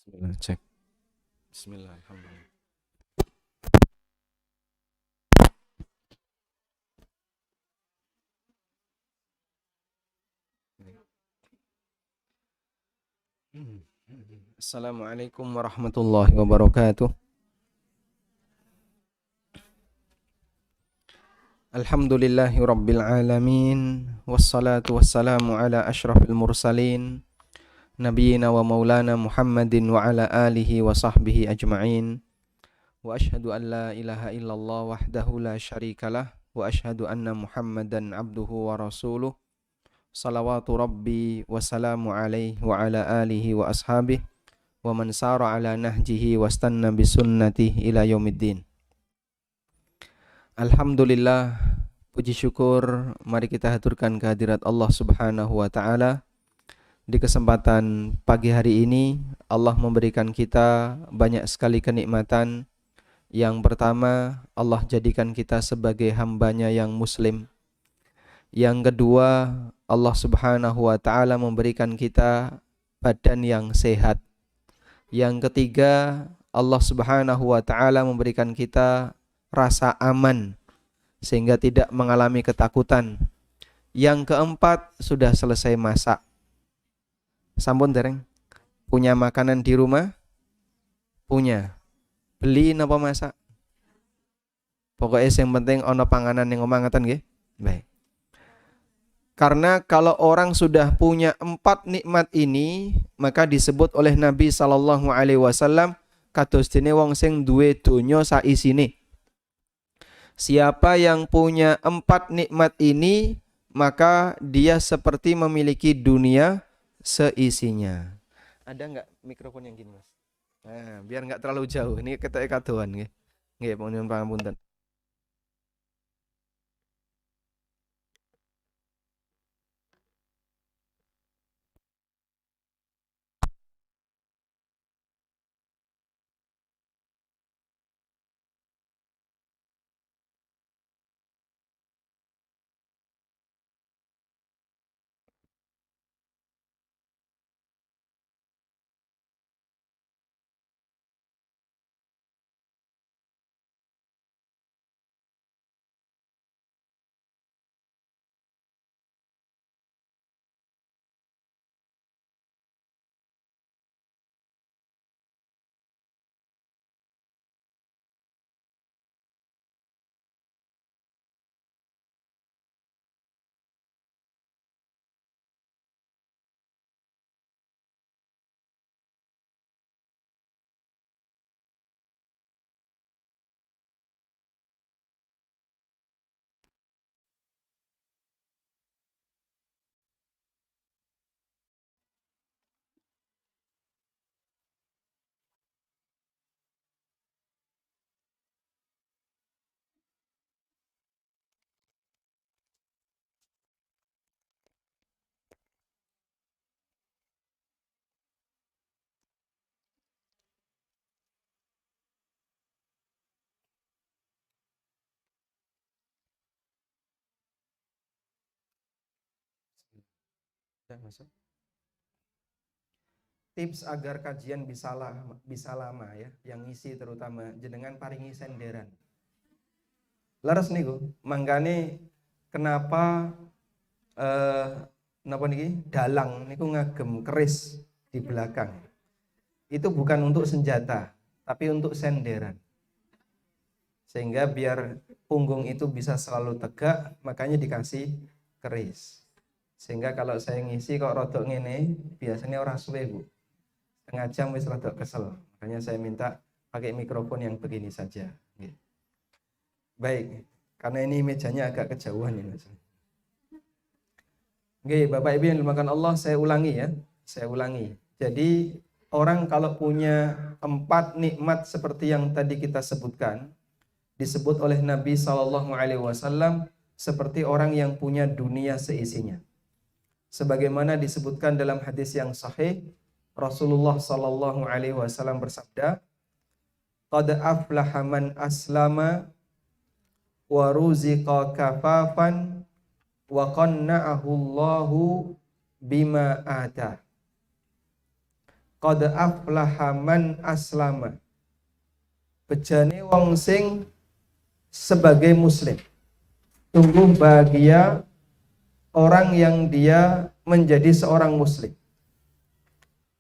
Bismillah, cek. Bismillah, alhamdulillah. Assalamualaikum warahmatullahi wabarakatuh. Alhamdulillahi rabbil alamin. Wassalatu wassalamu ala ashrafil mursalin. Nabiyina wa maulana Muhammadin wa ala alihi wa sahbihi ajma'in. Wa ashhadu an la ilaha illallah wahdahu la syarikalah. Wa ashhadu anna Muhammadan abduhu wa rasuluh. Salawatu rabbi wa salamu alaihi wa ala alihi wa ashabihi wa man sara ala nahjihi wastanna bisunnatihi ila yaumiddin. Alhamdulillah, puji syukur mari kita haturkan kehadirat Allah Subhanahu wa taala. Di kesempatan pagi hari ini Allah memberikan kita banyak sekali kenikmatan. Yang pertama, Allah jadikan kita sebagai hambanya yang muslim. Yang kedua, Allah Subhanahu wa taala memberikan kita badan yang sehat. Yang ketiga, Allah Subhanahu wa taala memberikan kita rasa aman sehingga tidak mengalami ketakutan. Yang keempat, sudah selesai masak. Sampun dereng? Punya makanan di rumah? Punya. Beli napa masak? Pokoknya yang penting ono panganan yang omah ngaten nggih. Baik. Karena kalau orang sudah punya 4 nikmat ini, maka disebut oleh Nabi sallallahu alaihi wasallam kados dene wong sing duwe donya sak isine. Siapa yang punya 4 nikmat ini, maka dia seperti memiliki dunia seisinya. Ada enggak mikrofon yang gini, Mas? Nah, biar enggak terlalu jauh. Ini ketek kadoan nggih. Nggih, mohon pangapunten. Sudah masuk. Tips agar kajian bisa lama ya, yang ngisi terutama jenengan paringi senderan. Leres niku, mangkane kenapa napa niki dalang niku ngagem keris di belakang. Itu bukan untuk senjata, tapi untuk senderan. Sehingga biar punggung itu bisa selalu tegak, makanya dikasih keris. Sehingga kalau saya ngisi kok rodok ngene, biasanya ora suwe, Bu. Setengah jam wis rodok kesel. Makanya saya minta pakai mikrofon yang begini saja. Baik, karena ini mejanya agak kejauhan ini. Oke, Bapak Ibu yang dimakan Allah, saya ulangi ya. Saya ulangi. Jadi orang kalau punya 4 nikmat seperti yang tadi kita sebutkan, disebut oleh Nabi Shallallahu Alaihi Wasallam seperti orang yang punya dunia seisinya. Sebagaimana disebutkan dalam hadis yang sahih, Rasulullah Shallallahu Alaihi Wasallam bersabda, "Qad aflaha man aslama wa ruziqa kafafan wa qanna'ahu Allahu bima ata." qad aflaha man aslama. Bejane wong sing sebagai muslim. Sungguh bahagia orang yang dia menjadi seorang muslim.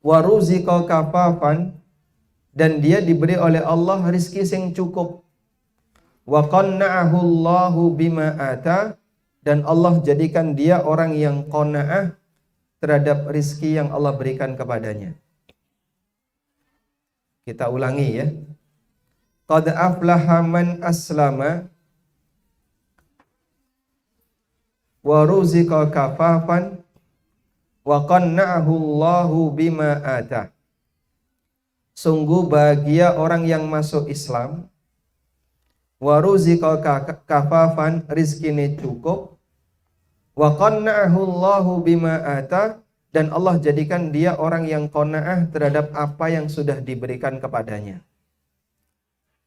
Wa ruziqa kafafan, dan dia diberi oleh Allah rizki sing cukup. Wa qanna'ahu Allahu bima ata, dan Allah jadikan dia orang yang qanaah terhadap rizki yang Allah berikan kepadanya. Kita ulangi ya. Qad aflaha man aslama wa ruziqa kafafan wa qanna'ahu Allahu bima ata. Sungguh bahagia orang yang masuk Islam. Wa ruziqa kafafan, rizkine cukup. Wa qanna'ahu Allahu bima ata, dan Allah jadikan dia orang yang qanaah terhadap apa yang sudah diberikan kepadanya.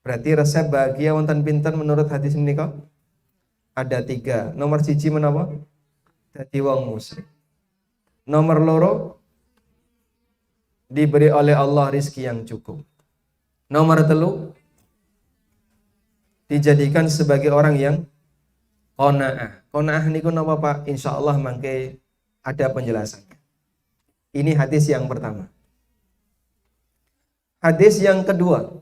Berarti resep bahagia wonten pinten menurut hadis ini kok? Ada 3. Nomor 1 menapa? Dadi wong muslim. Nomor 2, diberi oleh Allah rizki yang cukup. Nomor 3, dijadikan sebagai orang yang qanaah. Qanaah niku napa Pak? Insyaallah mangke ada penjelasannya. Ini hadis yang pertama. Hadis yang kedua.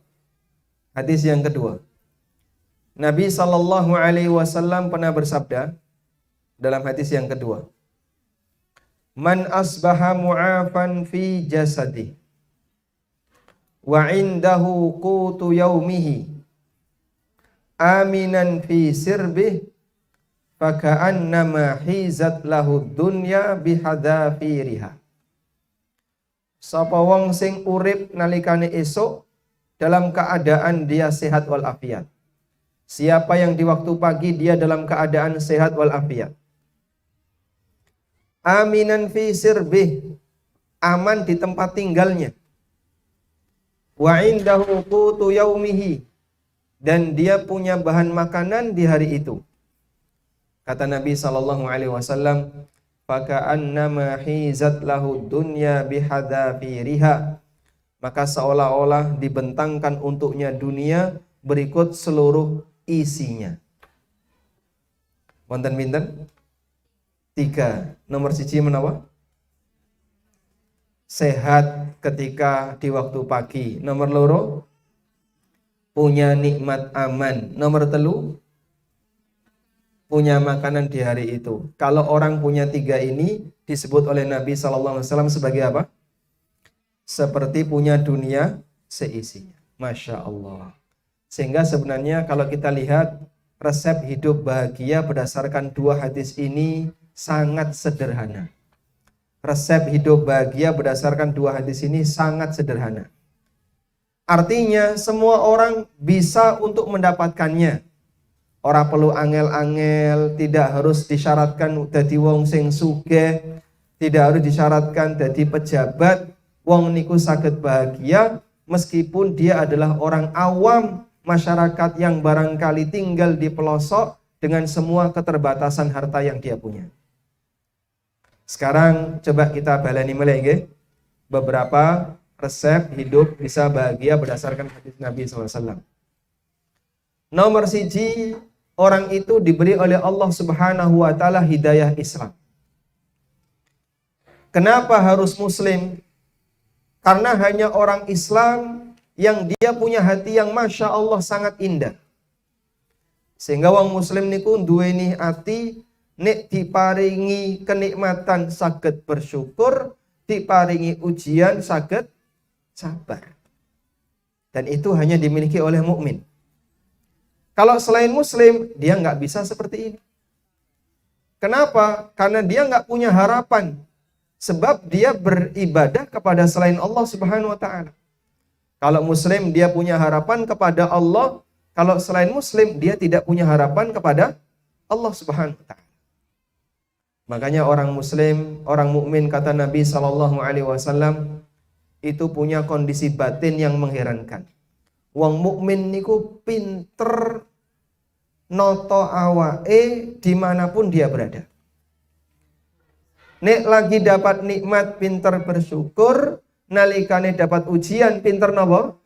Nabi sallallahu alaihi wasallam pernah bersabda dalam hadis yang kedua. Man asbaha mu'afan fi jasadi wa indahu qutu yaumihi aminan fi sirbih faka'annama hizat lahu dunya bihadafiriha. Sapa wong sing urip nalikane esok dalam keadaan dia sehat walafiat. Siapa yang di waktu pagi dia dalam keadaan sehat walafiat. Aminan fi sirbih, aman di tempat tinggalnya. Wa indahu qutu yaumihi, dan dia punya bahan makanan di hari itu. Kata Nabi sallallahu alaihi wasallam, faka'annama hizat lahu dunya bihadafiriha, maka seolah-olah dibentangkan untuknya dunia berikut seluruh isinya. Wonten pinten? 3. Nomor 1 menapa? Sehat ketika di waktu pagi. Nomor 2, punya nikmat aman. Nomor 3, punya makanan di hari itu. Kalau orang punya 3 ini disebut oleh Nabi SAW sebagai apa? Seperti punya dunia seisinya. Masya Allah. Sehingga sebenarnya kalau kita lihat resep hidup bahagia berdasarkan 2 hadis ini sangat sederhana. Resep hidup bahagia berdasarkan 2 hadis ini sangat sederhana. Artinya semua orang bisa untuk mendapatkannya. Ora perlu angel-angel, tidak harus disyaratkan dadi wong sing sugih, tidak harus disyaratkan dadi pejabat. Wong niku saged bahagia meskipun dia adalah orang awam, masyarakat yang barangkali tinggal di pelosok dengan semua keterbatasan harta yang dia punya. Sekarang coba kita baleni mulai nggih. Beberapa resep hidup bisa bahagia berdasarkan hadis Nabi SAW. Nomor 1, orang itu diberi oleh Allah Subhanahu wa taala hidayah Islam. Kenapa harus muslim? Karena hanya orang Islam yang dia punya hati yang Masya Allah sangat indah. Sehingga wong muslim niku duweni ati nek diparingi kenikmatan saged bersyukur, diparingi ujian saged sabar. Dan itu hanya dimiliki oleh mukmin. Kalau selain muslim, dia nggak bisa seperti ini. Kenapa? Karena dia nggak punya harapan. Sebab dia beribadah kepada selain Allah Subhanahu wa ta'ala. Kalau muslim dia punya harapan kepada Allah. Kalau selain muslim dia tidak punya harapan kepada Allah Subhanahu wa ta'ala. Makanya orang muslim, orang mukmin kata Nabi SAW itu punya kondisi batin yang mengherankan. Wong mukmin niku pinter noto awake dimanapun dia berada. Nek lagi dapat nikmat pinter bersyukur, nalikane dapat ujian pinter napa?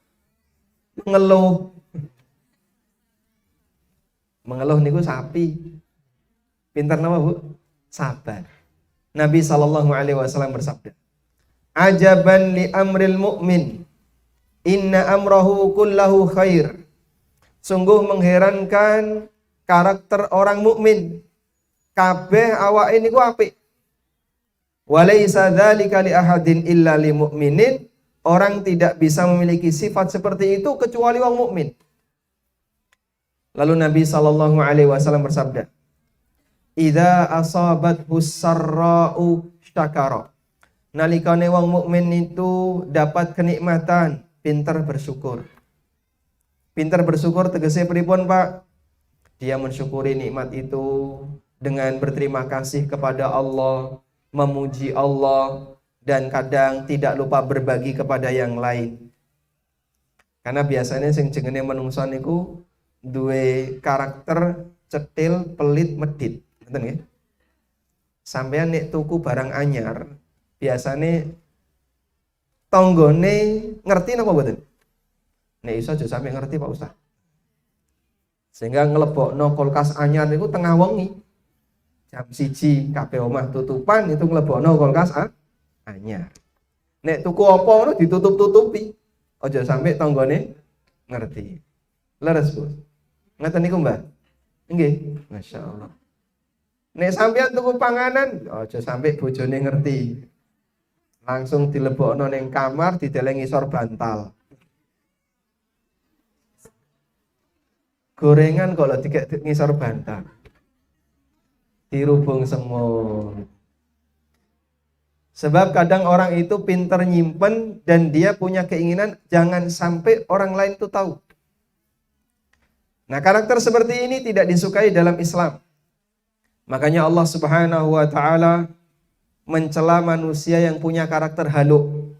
Mengeluh. Mengeluh niku sapi. Pinter napa, Bu? Sabar. Nabi sallallahu alaihi wasallam bersabda, "Ajaban li amril mu'min, inna amrahu kullahu khair." Sungguh mengherankan karakter orang mukmin. Kabeh awake niku apik. Walaisa dzalika li ahadin illa li mu'minin. Orang tidak bisa memiliki sifat seperti itu kecuali wong mukmin. Lalu Nabi sallallahu alaihi wasallam bersabda, "Idza asabathu sarra'u syakara." Nalikane wong mukmin itu dapat kenikmatan, pinter bersyukur. Pinter bersyukur tegese pripun, Pak? Dia mensyukuri nikmat itu dengan berterima kasih kepada Allah, memuji Allah, dan kadang tidak lupa berbagi kepada yang lain. Karena biasanya sing jenenge manungsa niku duwe karakter cetil, pelit, medit. Ngoten nggih. Sampeyan nek tuku barang anyar, biasane tanggane ngerti napa mboten? Nek iso aja sampe ngerti Pak Ustaz. Sehingga nglebokno kulkas anyar niku tengah wengi. Jam 1 kabeh omah tutupan itu nglebokno kulkas anyar. Nek tuku apa ngono ditutup-tutupi. Aja sampe tanggane ngerti. Leres, Bu. Ngeten niku, Mbah. Nggih, masyaallah. Nek sampeyan tuku panganan, aja sampe bojone ngerti. Langsung dilebokno ning kamar dideleng ngisor bantal. Gorengan kok lho dikek ngisor bantal. Dirubung semut. Sebab kadang orang itu pinter nyimpen dan dia punya keinginan jangan sampai orang lain itu tahu. Nah, karakter seperti ini tidak disukai dalam Islam. Makanya Allah Subhanahu wa taala mencela manusia yang punya karakter halu.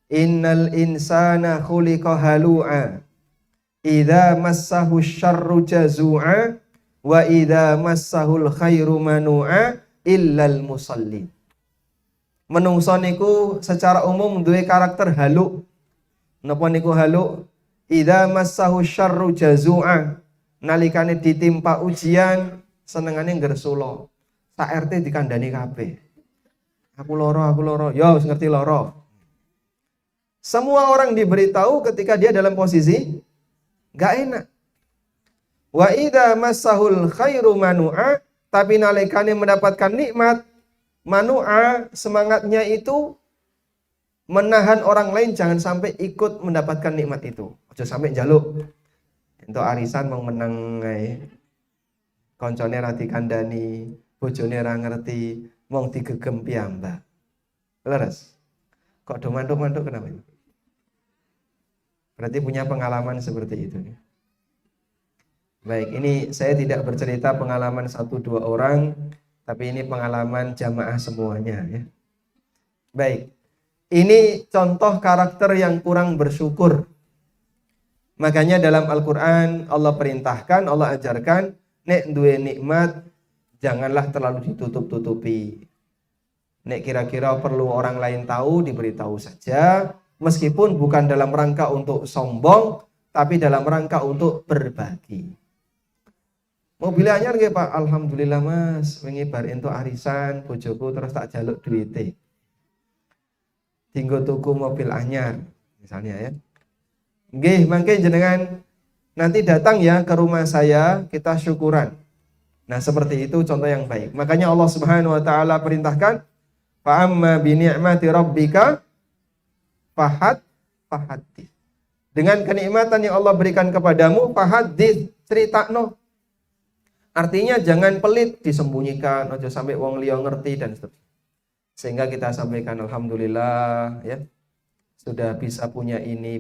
Innal insana khuliqa halu'a. Idza massahu syarru jazu'a wa idza massahul khairu manu'a illal musallin. Menungso niku secara umum duwe karakter halu. Napa niku halu? Idza massahu syarru jazu'a. Nalikane ditimpa ujian senengane ngersula. Sak RT dikandani kabeh. Aku loro. Ya wis ngerti loro. Semua orang diberitahu ketika dia dalam posisi gak enak. Wa idza massahul khairu manu'a, tapi nalikane mendapatkan nikmat, manu'a, semangatnya itu menahan orang lain jangan sampai ikut mendapatkan nikmat itu. Aja sampai njaluk. Entuk arisan mau menang ae. Koncone ra dikandani, bojone ra ngerti, wong digegem piyambak. Leres. Kok do mantuk-mantuk kenapa? Berarti punya pengalaman seperti itu. Baik, ini saya tidak bercerita pengalaman 1-2 orang, tapi ini pengalaman jamaah semuanya ya. Baik, ini contoh karakter yang kurang bersyukur. Makanya dalam Al-Quran Allah perintahkan, Allah ajarkan, nek duwe nikmat janganlah terlalu ditutup-tutupi. Nek kira-kira perlu orang lain tahu, diberitahu saja. Meskipun bukan dalam rangka untuk sombong, tapi dalam rangka untuk berbagi. Mobil anyar nggih Pak, alhamdulillah Mas, wingi bar entuk arisan bojoku terus tak jaluk duite. Dinggo tuku mobil anyar misalnya ya. Nggih, mangke jenengan nanti datang ya ke rumah saya, kita syukuran. Nah, seperti itu contoh yang baik. Makanya Allah Subhanahu wa taala perintahkan, fa amma bi ni'mati rabbika fahadits. Dengan kenikmatan yang Allah berikan kepadamu, fahadits, critakno. Artinya jangan pelit, disembunyikan, aja sampai wong liya ngerti dan seterusnya. Sehingga kita sampaikan alhamdulillah ya. Sudah bisa punya ini,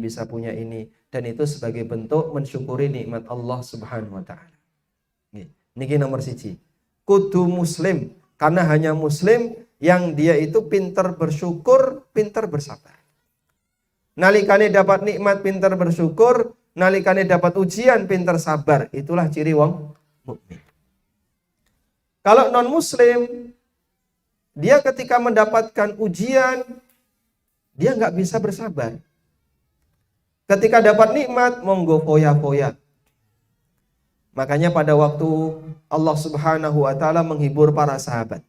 dan itu sebagai bentuk mensyukuri nikmat Allah Subhanahu wa taala. Niki nomor 1. Kudu muslim, karena hanya muslim yang dia itu pinter bersyukur, pinter bersabar. Nalikane dapat nikmat pinter bersyukur, nalikane dapat ujian pinter sabar. Itulah ciri wong mukmin. Kalau non muslim, dia ketika mendapatkan ujian, dia nggak bisa bersabar. Ketika dapat nikmat, monggo foya-foya. Makanya pada waktu Allah Subhanahu wa taala menghibur para sahabat.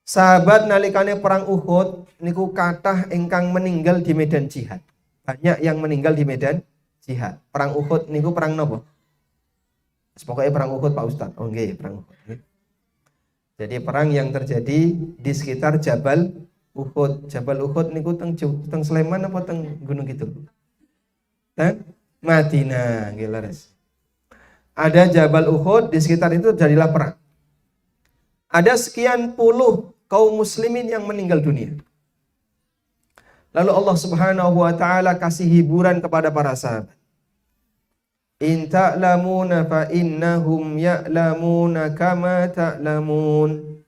Sahabat nalikane perang Uhud niku kathah ingkang meninggal di medan jihad. Banyak yang meninggal di medan jihad. Perang Uhud niku perang napa? Pokoknya perang Uhud Pak Ustaz. Oh nggih, perang Uhud. Jadi perang yang terjadi di sekitar Jabal Uhud. Jabal Uhud niku teng Sleman apa teng Gunung Kidul? Teng Madinah, nggih leres. Ada Jabal Uhud, di sekitar itu terjadilah perang. Ada sekian puluh kaum muslimin yang meninggal dunia. Lalu Allah Subhanahu wa taala kasih hiburan kepada para sahabat. In ta'lamuna fa innahum ya'lamuna kama ta'lamun.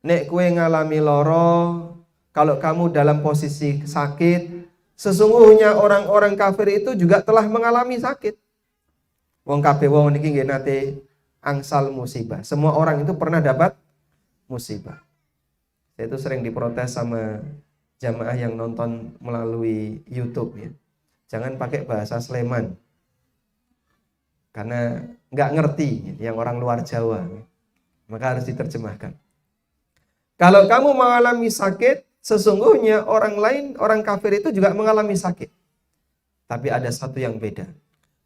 Nek kowe ngalami lara, kalau kamu dalam posisi sakit, sesungguhnya orang-orang kafir itu juga telah mengalami sakit. Wong kabeh wong niki nggih nate angsal musibah. Semua orang itu pernah dapat musibah. Saya itu sering diprotes sama jamaah yang nonton melalui YouTube ya. Jangan pakai bahasa Sleman. Karena nggak ngerti yang orang luar Jawa. Maka harus diterjemahkan. Kalau kamu mengalami sakit, sesungguhnya orang lain, orang kafir itu juga mengalami sakit. Tapi ada satu yang beda.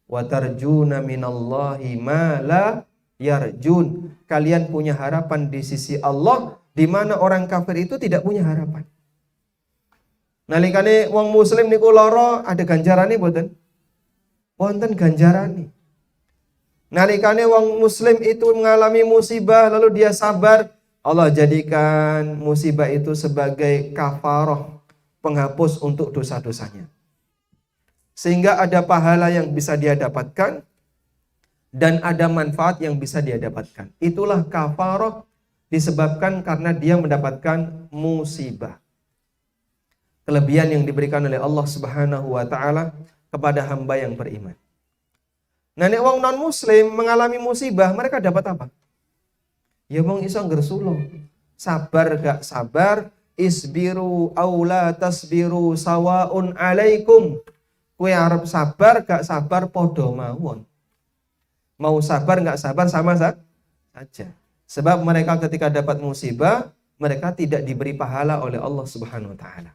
Wa tarjuna minallahi ma la yarjun. Kalian punya harapan di sisi Allah, di mana orang kafir itu tidak punya harapan. Nalikane wong muslim niku lara, ada ganjarane mboten? Wonten ganjarane. Nalikane wong muslim itu mengalami musibah lalu dia sabar, Allah jadikan musibah itu sebagai kafarah, penghapus untuk dosa-dosanya. Sehingga ada pahala yang bisa dia dapatkan dan ada manfaat yang bisa dia dapatkan. Itulah kafarah, disebabkan karena dia mendapatkan musibah. Kelebihan yang diberikan oleh Allah Subhanahu wa taala kepada hamba yang beriman. Nah, nek wong non muslim mengalami musibah, mereka dapat apa? Ya mong iso ngersulo. Sabar gak sabar, isbiru aula tasbiru sawaun alaikum. Kue arep sabar gak sabar podo mawon. Mau sabar gak sabar sama saja. Sebab mereka ketika dapat musibah, mereka tidak diberi pahala oleh Allah Subhanahu wa taala.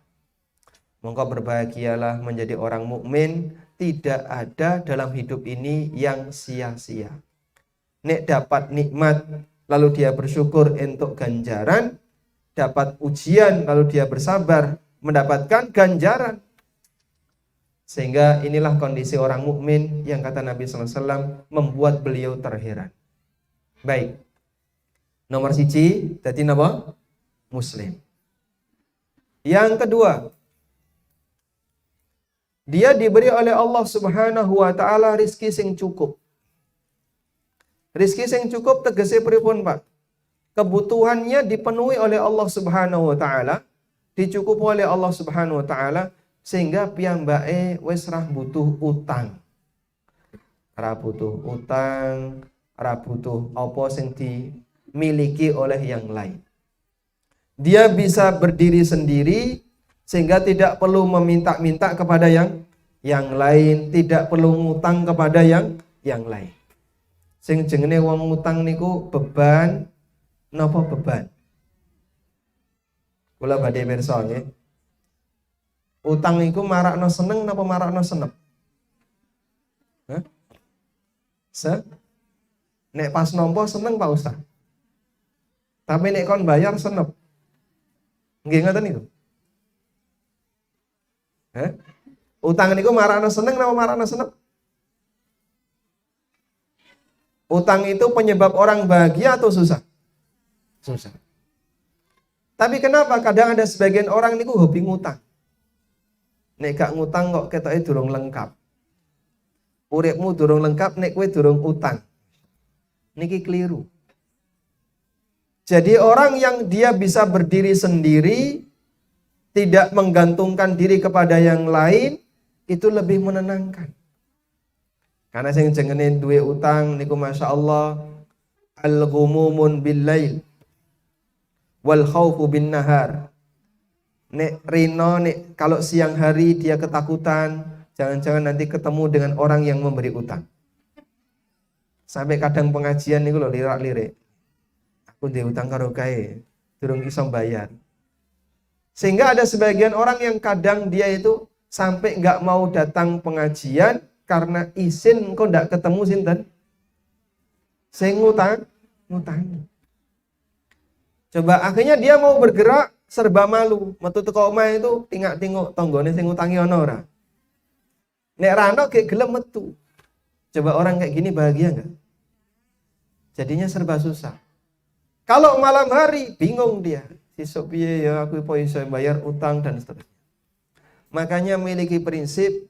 Monggo berbahagialah menjadi orang mukmin, tidak ada dalam hidup ini yang sia-sia. Nek dapat nikmat lalu dia bersyukur untuk ganjaran, dapat ujian lalu dia bersabar mendapatkan ganjaran. Sehingga inilah kondisi orang mukmin yang kata Nabi SAW membuat beliau terheran. Baik. Nomor 1 dadi napa? Muslim. Yang kedua, dia diberi oleh Allah Subhanahu wa taala rizki sing cukup. Rizki sing cukup tegese pripun, Pak? Kebutuhannya dipenuhi oleh Allah Subhanahu wa taala, dicukupi oleh Allah Subhanahu wa taala sehingga piyambake wis ra butuh utang. Ra butuh utang, ra butuh apa sing dimiliki oleh yang lain. Dia bisa berdiri sendiri sehingga tidak perlu meminta-minta kepada yang lain, tidak perlu ngutang kepada yang lain. Sing jenenge wong ngutang niku beban napa beban? Kula badhe pirsa nggih. Utang niku marakno seneng napa marakno senep? Hah? Nek pas nampa seneng Pak Ustaz. Tapi nek kon bayar senep. Nggih ngoten niku. Utang niku marakno seneng napa marakno senep? Utang itu penyebab orang bahagia atau susah? Susah. Tapi kenapa kadang ada sebagian orang niku hobi ngutang? Nek gak ngutang kok ketoke durung lengkap. Uripmu durung lengkap nek kowe durung utang. Niki keliru. Jadi orang yang dia bisa berdiri sendiri, tidak menggantungkan diri kepada yang lain, itu lebih menenangkan. Karena sing jengene duwe utang niku Masya Allah, al-ghumumun bil lail wal khawfu bin nahar. Nek Rino, nek kalau siang hari dia ketakutan, jangan-jangan nanti ketemu dengan orang yang memberi utang. Sampai kadang pengajian niku lho lirak-lirik. Aku ndek utang karo kae, durung iso bayar. Sehingga ada sebagian orang yang kadang dia itu sampai nggak mau datang pengajian karena izin kok nggak ketemu sinten. Sing ngutang. Coba akhirnya dia mau bergerak serba malu. Metu teko omah itu tingak-tinguk tanggane sing ngutangi ana ora. Nek rano gek gelem metu. Coba orang kayak gini bahagia enggak? Jadinya serba susah. Kalau malam hari bingung dia. Sesuk piye ya aku iso bayar utang dan seterusnya. Makanya miliki prinsip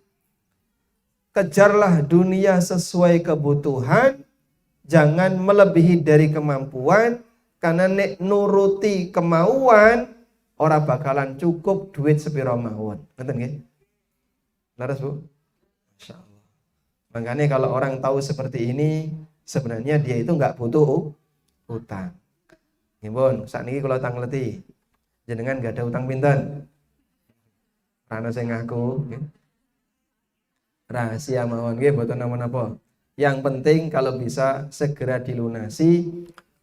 kejarlah dunia sesuai kebutuhan, jangan melebihi dari kemampuan, karena nek nuruti kemauan ora bakalan cukup duit sepiro mawon. Ngoten nggih? Laras Bu? Masyaallah. Makanya kalau orang tahu seperti ini, sebenarnya dia itu enggak butuh utang. Nggih, sakniki kula tangleti. Jenengan enggak ada utang pinten? Rano sing ngaku, nggih. Rahasia mawon nggih, mboten napa-napa. Yang penting kalau bisa segera dilunasi,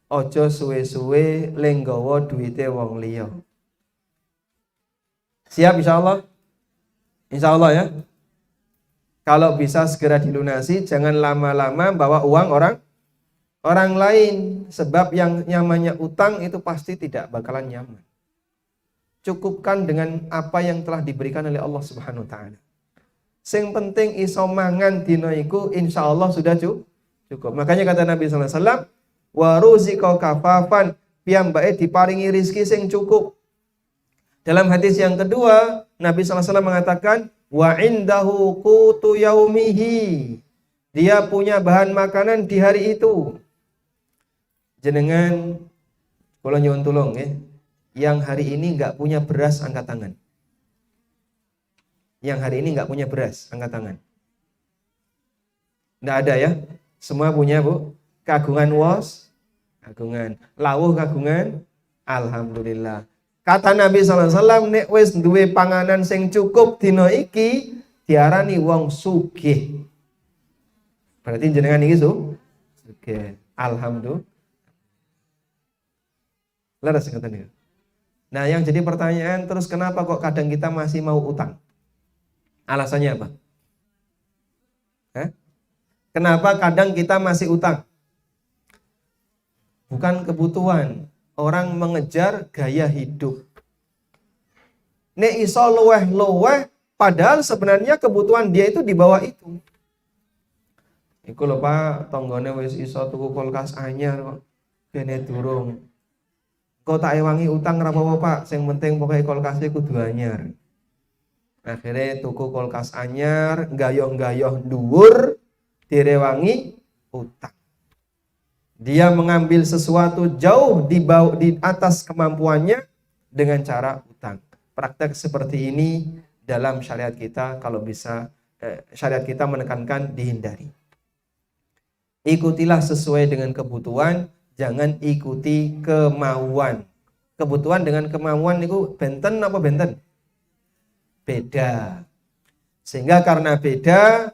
ojo suwe-suwe lenggawa duwite wong liya. Siap insyaallah? Insyaallah ya. Kalau bisa segera dilunasi, jangan lama-lama bawa uang orang lain, sebab yang namanya utang itu pasti tidak bakalan nyaman. Cukupkan dengan apa yang telah diberikan oleh Allah Subhanahu wa taala. Sing penting iso mangan dina iku insyaallah sudah cukup. Makanya kata Nabi sallallahu alaihi wasallam, wa ruziqa kafafan, piyambake diparingi rezeki sing cukup. Dalam hadis yang kedua, Nabi sallallahu alaihi wasallam mengatakan, wa indahu qutu yaumihi. Dia punya bahan makanan di hari itu. Jenengan kula nyuwun tulung ya, yang hari ini enggak punya beras angkat tangan. Yang hari ini enggak punya beras angkat tangan. Enggak ada ya? Semua punya, Bu. Kagungan wos, kagungan. Lawuh kagungan. Alhamdulillah. Kata Nabi sallallahu alaihi wasallam, nek wis duwe panganan sing cukup dina iki diarani wong sugih. Berarti jenengan iki sugih. Alhamdulillah. Leres ngoten niku. Nah, yang jadi pertanyaan terus kenapa kok kadang kita masih mau utang? Alasannya apa? Kenapa kadang kita masih utang? Bukan kebutuhan. Orang mengejar gaya hidup. Nek iso luweh-luweh, padahal sebenarnya kebutuhan dia itu di bawah itu. Iku lho Pak, tanggane wis iso tuku kulkas anyar kok. Dene durung. Kok tak ewangi utang ora apa-apa Pak, sing penting pokoke kulkasnya kudu anyar. Akhirnya tuku kulkas anyar, gayoh-gayoh dhuwur, direwangi utang. Dia mengambil sesuatu jauh di atas kemampuannya dengan cara utang. Praktek seperti ini dalam syariat kita kalau bisa syariat kita menekankan dihindari. Ikutilah sesuai dengan kebutuhan, jangan ikuti kemauan. Kebutuhan dengan kemauan itu benten apa benten? Beda. Sehingga karena beda,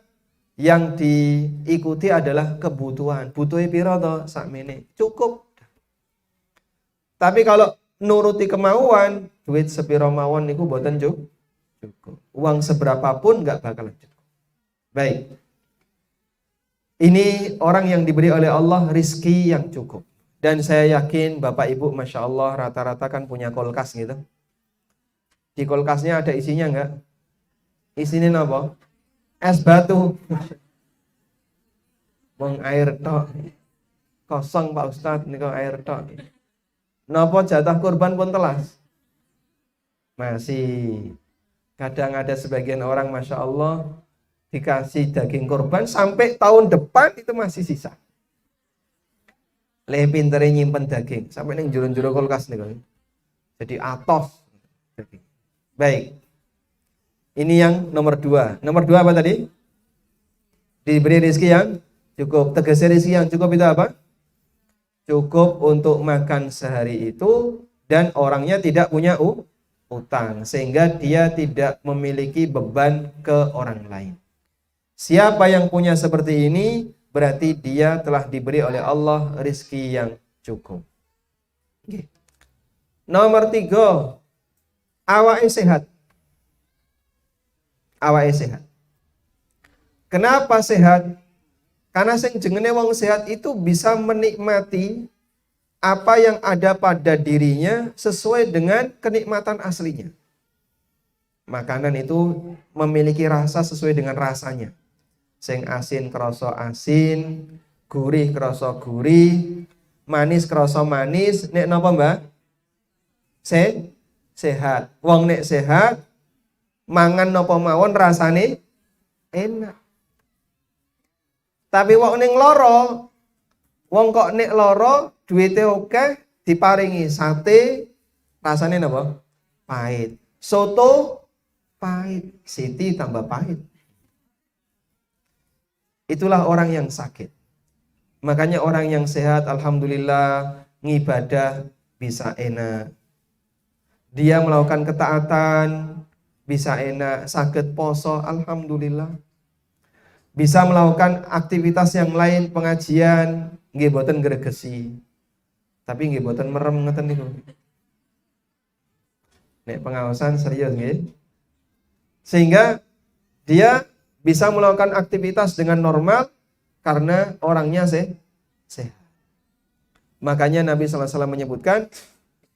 yang diikuti adalah kebutuhan. Butuhe piro to sakmene? Cukup. Tapi kalau nuruti kemauan, duit sepiro mawon niku mboten cukup. Uang seberapapun enggak bakalan cukup. Baik. Ini orang yang diberi oleh Allah rizki yang cukup. Dan saya yakin Bapak Ibu Masya Allah rata-rata kan punya kulkas gitu. Di kulkasnya ada isinya enggak? Isinya apa? Es batu. Wong air tok. Kosong Pak Ustadz niku air tok. Napa jatah kurban pun telas? Masih. Kadang ada sebagian orang Masya Allah dikasih daging kurban sampai tahun depan itu masih sisa. Leh pintere nyimpen daging sampai ning jero-jero kulkas niku. Jadi atos. Baik. Ini yang nomor 2. Nomor 2 apa tadi? Diberi rezeki yang cukup. Tegasnya rezeki yang cukup itu apa? Cukup untuk makan sehari itu dan orangnya tidak punya utang, sehingga dia tidak memiliki beban ke orang lain. Siapa yang punya seperti ini, berarti dia telah diberi oleh Allah rizki yang cukup. Okay. Nomor 3, awake sehat. Awake sehat. Kenapa sehat? Karena sing jenenge wong sehat itu bisa menikmati apa yang ada pada dirinya sesuai dengan kenikmatan aslinya. Makanan itu memiliki rasa sesuai dengan rasanya. Sing asin krasa asin, gurih krasa gurih, manis krasa manis. Nek napa, Mbak? Sehat. Wong nek sehat, mangan napa mawon rasane enak. Tapi wong ning lara, wong kok nek lara duwite akeh diparingi sate rasane napa? Pahit. Soto pahit, siti tambah pahit. Itulah orang yang sakit. Makanya orang yang sehat alhamdulillah ngibadah bisa enak. Dia melakukan ketaatan bisa enak, sakit poso alhamdulillah. Bisa melakukan aktivitas yang lain, pengajian nggih boten gregesi. Tapi nggih boten merem ngeten niku. Nek pengawasan serius nggih. Sehingga dia bisa melakukan aktivitas dengan normal karena orangnya sehat. Makanya Nabi sallallahu alaihi wasallam menyebutkan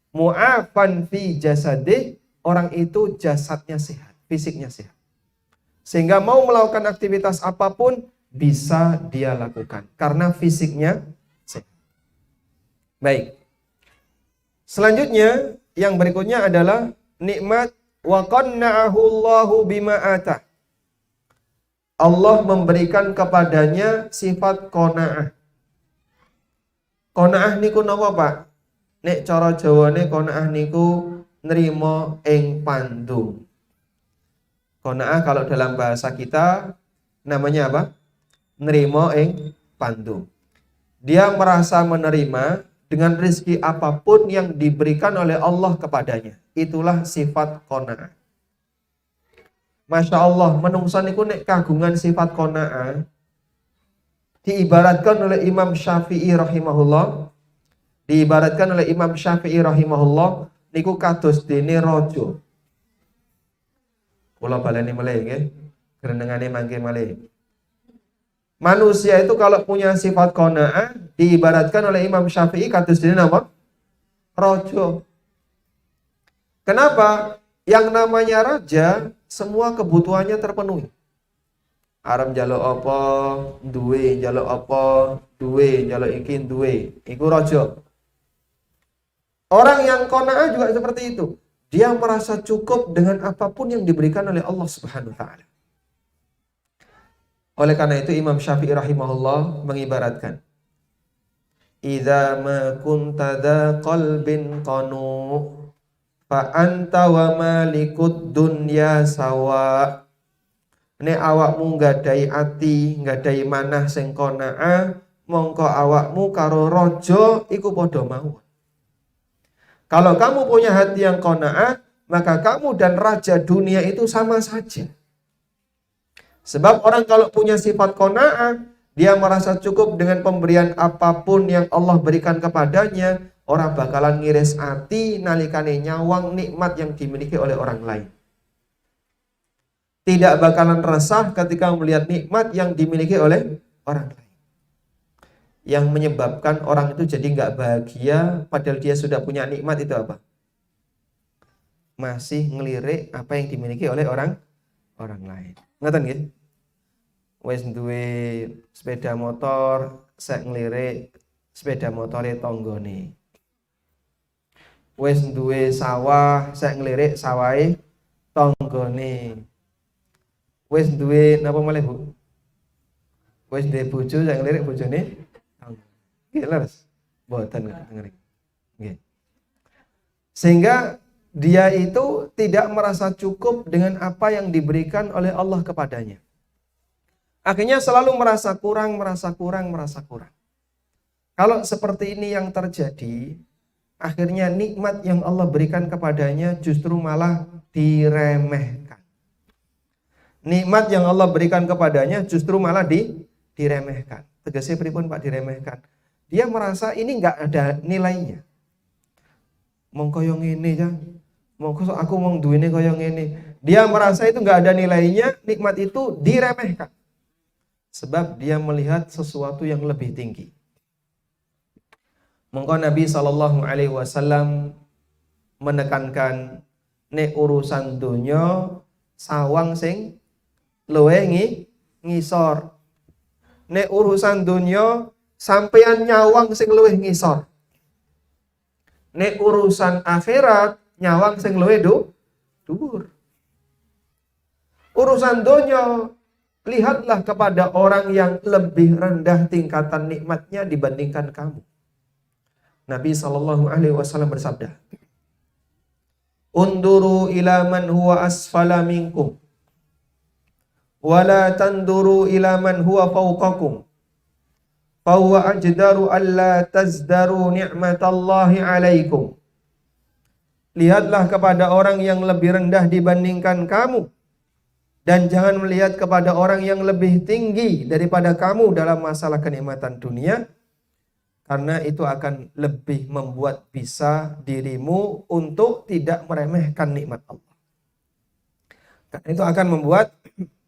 mu'afan fi jasadih, orang itu jasadnya sehat, fisiknya sehat. Sehingga mau melakukan aktivitas apapun bisa dia lakukan karena fisiknya sehat. Baik. Selanjutnya yang berikutnya adalah nikmat wa qanna'ahu Allahu bima atah. Allah memberikan kepadanya sifat qanaah. Qanaah niku napa, Pak? Nek cara Jawane qanaah niku nrimo ing pandung. Qanaah kalau dalam bahasa kita namanya apa? Nrimo ing pandung. Dia merasa menerima dengan rezeki apapun yang diberikan oleh Allah kepadanya. Itulah sifat qanaah. Masya Allah, menungsa niku nek kagungan sifat qanaah diibaratkan oleh Imam Syafi'i rahimahullah. Diibaratkan oleh Imam Syafi'i rahimahullah niku kados dene raja. Kula baleni malih nggih, grenengane mangke malih. Manusia itu kalau punya sifat qanaah diibaratkan oleh Imam Syafi'i kados dene napa? Raja. Kenapa? Yang namanya raja semua kebutuhannya terpenuhi. Arep njaluk apa, duwe, njaluk apa, duwe, njaluk iki duwe. Iku raja. Orang yang qanaah juga seperti itu. Dia merasa cukup dengan apapun yang diberikan oleh Allah Subhanahu wa taala. Oleh karena itu Imam Syafi'i rahimahullah mengibaratkan, idza ma kunta dza qalbin qanu fa anta wa malikud dunya sawa. Nek awakmu nggadahi ati, nggadahi manah sing qanaah, mongko awakmu karo raja iku padha mawon. Kalau kamu punya hati yang qanaah, maka kamu dan raja dunia itu sama saja. Sebab orang kalau punya sifat qanaah, dia merasa cukup dengan pemberian apapun yang Allah berikan kepadanya. Orang bakalan ngiris ati nalikane nyawang nikmat yang dimiliki oleh orang lain. Tidak bakalan resah ketika melihat nikmat yang dimiliki oleh orang lain. Yang menyebabkan orang itu jadi nggak bahagia padahal dia sudah punya nikmat itu apa? Masih ngelirik apa yang dimiliki oleh orang lain. Ngoten nggih? Wis duwe sepeda motor, sek ngelirik sepeda motore tanggane. Wis duwe sawah, sek ngelirik sawahe tanggane. Wis duwe napa malih, Bu? Wis duwe bojo, sek ngelirik bojone. Nggih, leres. Mboten ngeri. Nggih. Sehingga dia itu tidak merasa cukup dengan apa yang diberikan oleh Allah kepadanya. Akhirnya selalu merasa kurang. Kalau seperti ini yang terjadi, akhirnya nikmat yang Allah berikan kepadanya justru malah diremehkan. Nikmat yang Allah berikan kepadanya justru malah diremehkan. Tegasnya pripun Pak diremehkan? Dia merasa ini nggak ada nilainya. Mong koyo ngene ya. Mongko aku mong duwene koyo ngene. Dia merasa itu nggak ada nilainya, nikmat itu diremehkan. Sebab dia melihat sesuatu yang lebih tinggi. Mongko Nabi SAW menekankan nek urusan dunya sawang sing luwe ngisor. Nek urusan dunya sampean nyawang sing luwih ngisor. Nek urusan akhirat nyawang sing luwih dhuwur. Urusan dunya, lihatlah kepada orang yang lebih rendah tingkatan nikmatnya dibandingkan kamu. Nabi SAW bersabda, "Unduru ila man huwa asfala minkum, wala tanduru ila man huwa fawqakum, fahuwa ajdaru alla tazdaru ni'matallahi alaikum." Lihatlah kepada orang yang lebih rendah dibandingkan kamu, dan jangan melihat kepada orang yang lebih tinggi daripada kamu dalam masalah kenikmatan dunia, karena itu akan lebih membuat bisa dirimu untuk tidak meremehkan nikmat Allah. Karena itu akan membuat